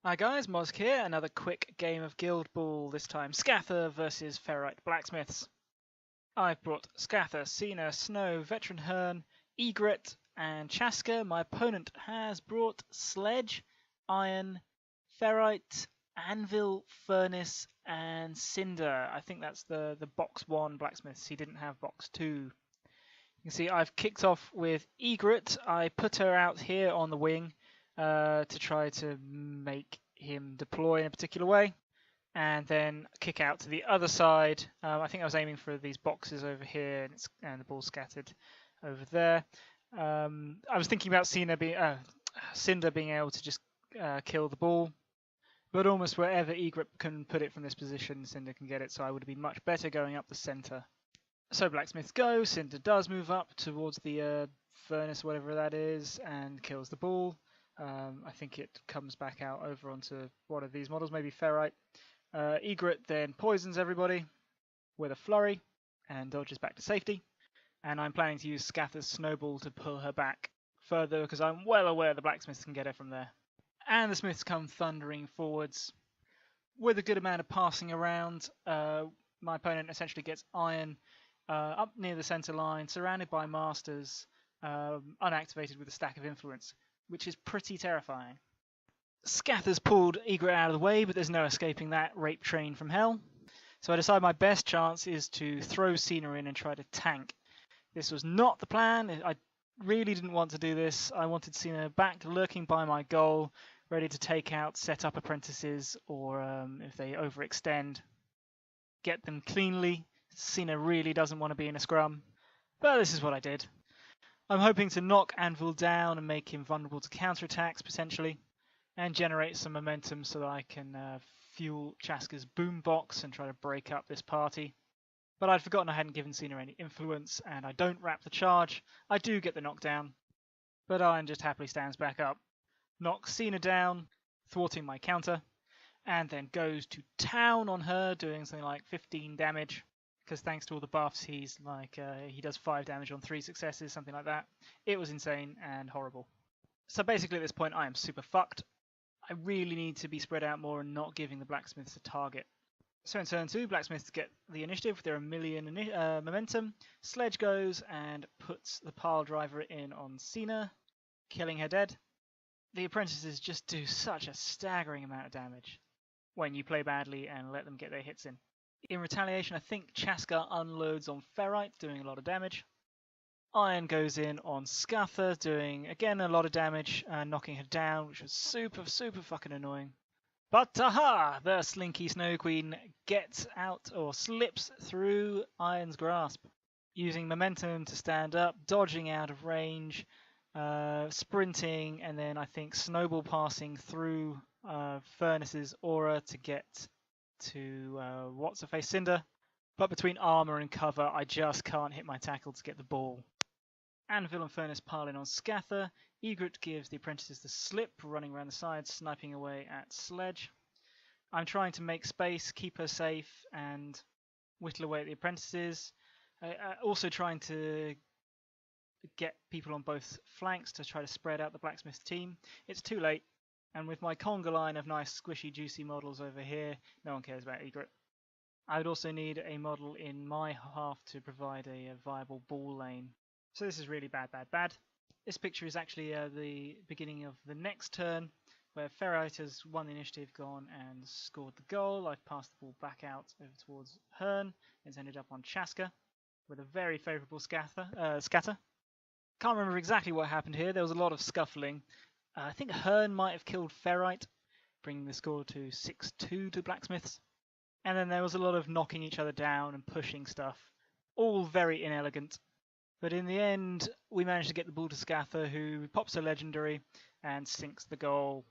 Hi guys, Mosk here, another quick game of Guild Ball, this time Scatha versus Ferrite Blacksmiths. I've brought Scatha, Cena, Snow, Veteran Hearn, Egret and Chaska. My opponent has brought Sledge, Iron, Ferrite, Anvil, Furnace and Cinder. I think that's the box 1 Blacksmiths, he didn't have box 2. You can see I've kicked off with Egret. I put her out here on the wing to try to make him deploy in a particular way, and then kick out to the other side. I think I was aiming for these boxes over here, and the ball's scattered over there. I was thinking about Cinder being able to just kill the ball, but almost wherever Egret can put it from this position, Cinder can get it, so I would have been much better going up the center. So Blacksmiths go, Cinder does move up towards the furnace, whatever that is, and kills the ball. I think it comes back out over onto one of these models, maybe Ferrite. Egret then poisons everybody with a flurry and dodges back to safety. And I'm planning to use Scatha's snowball to pull her back further because I'm well aware the Blacksmiths can get her from there. And the Smiths come thundering forwards with a good amount of passing around. My opponent essentially gets Iron up near the center line, surrounded by Masters, unactivated with a stack of influence, which is pretty terrifying. Scatha's pulled Egret out of the way, but there's no escaping that rape train from hell. So I decide my best chance is to throw Cena in and try to tank. This was not the plan. I really didn't want to do this. I wanted Cena back, lurking by my goal, ready to take out, set up Apprentices, or if they overextend, get them cleanly. Cena really doesn't want to be in a scrum, but this is what I did. I'm hoping to knock Anvil down and make him vulnerable to counterattacks potentially, and generate some momentum so that I can fuel Chaska's boombox and try to break up this party. But I'd forgotten I hadn't given Cena any influence, and I don't wrap the charge. I do get the knockdown, but Iron just happily stands back up, knocks Cena down, thwarting my counter, and then goes to town on her, doing something like 15 damage. Because thanks to all the buffs, he's like he does 5 damage on 3 successes, something like that. It was insane and horrible. So basically at this point I am super fucked. I really need to be spread out more and not giving the Blacksmiths a target. So in turn 2, Blacksmiths get the initiative with their 1,000,000 momentum. Sledge goes and puts the pile driver in on Cena, killing her dead. The Apprentices just do such a staggering amount of damage when you play badly and let them get their hits in. In retaliation, I think Chaska unloads on Ferrite, doing a lot of damage. Iron goes in on Scatha, doing, again, a lot of damage, knocking her down, which was super fucking annoying. But, aha! The Slinky Snow Queen gets out, or slips through Iron's grasp, using momentum to stand up, dodging out of range, sprinting, and then I think snowball passing through Furnace's aura to get to what's-her-face Cinder, but between armor and cover I just can't hit my tackle to get the ball. Anvil and Furnace pile in on Scatha. Egret gives the Apprentices the slip, running around the side, sniping away at Sledge. I'm trying to make space, keep her safe, and whittle away at the Apprentices. Also trying to get people on both flanks to try to spread out the Blacksmith team. It's too late. And with my conga line of nice squishy juicy models over here, no one cares about Egret. I would also need a model in my half to provide a viable ball lane. So this is really bad. This picture is actually the beginning of the next turn, where Ferrite has won the initiative, gone and scored the goal. I've passed the ball back out over towards Hearn. It's ended up on Chaska with a very favourable scatter. Can't remember exactly what happened here. There was a lot of scuffling. I think Hearn might have killed Ferrite, bringing the score to 6-2 to Blacksmiths. And then there was a lot of knocking each other down and pushing stuff. All very inelegant. But in the end, we managed to get the ball to Scatha, who pops a legendary and sinks the goal,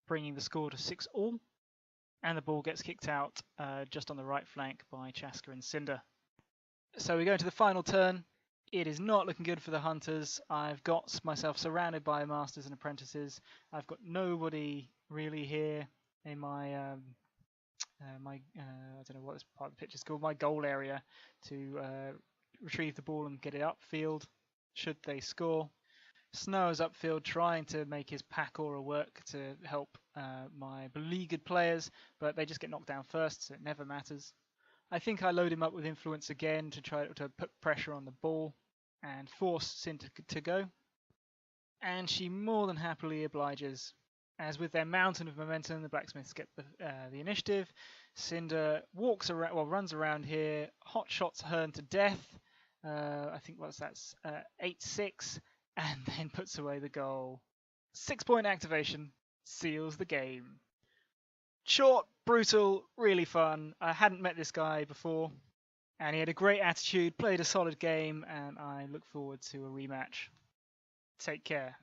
bringing the score to 6-all. And the ball gets kicked out just on the right flank by Chaska and Cinder. So we go into the final turn. It is not looking good for the Hunters. I've got myself surrounded by Masters and Apprentices. I've got nobody really here in my I don't know what this part of the pitch is called, my goal area to retrieve the ball and get it upfield should they score. Snow's upfield trying to make his pack aura work to help my beleaguered players, but they just get knocked down first, so it never matters. I think I load him up with influence again to try to put pressure on the ball and force Sin to go. And she more than happily obliges. As with their mountain of momentum, the Blacksmiths get the initiative. Cinder walks around, well, runs around here, hot shots Hearn to death. I think that's 8-6, and then puts away the goal. 6-point activation seals the game. Short, brutal, really fun. I hadn't met this guy before, and he had a great attitude, played a solid game, and I look forward to a rematch. Take care.